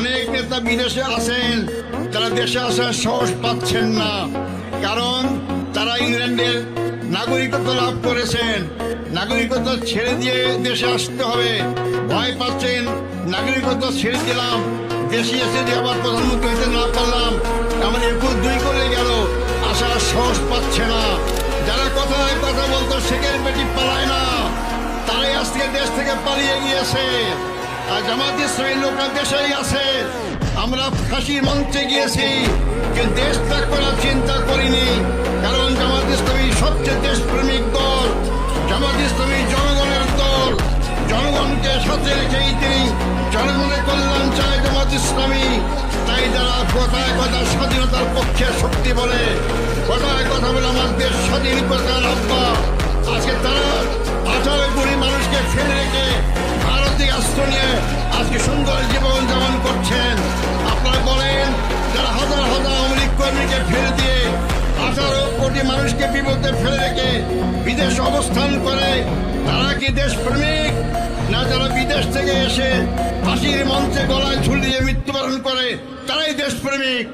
অনেক নেতা বিদেশে আছেন, তারা দেশে আসার সাহস পাচ্ছেন না, কারণ তারা ইংল্যান্ডের নাগরিকত্ব লাভ করেছেন। নাগরিকত্ব ছেড়ে দিয়ে দেশে আসতে হবে, ভয় পাচ্ছেন। নাগরিকত্ব ছেড়ে দিলাম, দেশে এসে যে আবার প্রধানমন্ত্রী হতে না পারলাম, আমার এরপর 2 করে গেল, আসার সাহস পাচ্ছে না। যারা কথায় কথা বলতো শেখের বেটি পালায় না, তারাই আজকে দেশ থেকে পালিয়ে গিয়েছে। আর জামাত ইসলামী লোকরা দেশেই আছে। আমরা ফাঁসির মঞ্চে গিয়েছি, কিন্তু দেশ ত্যাগ করার চিন্তা করিনি, কারণ জামাত ইসলামী সবচেয়ে দেশপ্রেমিক দল। জামাত ইসলামী জনগণের দল, জনগণকে সাথে রেখেই তিনি জনগণের কল্যাণ চায় জামাত ইসলামী। তাই যারা কথায় কথা স্বাধীনতার পক্ষে শক্তি বলে, কথায় কথা বলে আমার দেশ স্বাধীন করার আব্বা, আজকে তারা 18 কোটি মানুষকে ফেলে রেখে ভারতীয় আশ্রয় নিয়ে আজকে সুন্দর জীবন যাপন করছেন। আপনারা বলেন, যারা হাজার হাজার আওয়ামী লীগ কর্মীকে ফেলে দিয়ে 18 কোটি মানুষকে বিপদে ফেলে রেখে বিদেশ অবস্থান করে, তারা কি দেশপ্রেমিক? না, যারা বিদেশ থেকে এসে ফাঁসির মঞ্চে গলায় ঝুলিয়ে মৃত্যুবরণ করে, তারাই দেশপ্রেমিক।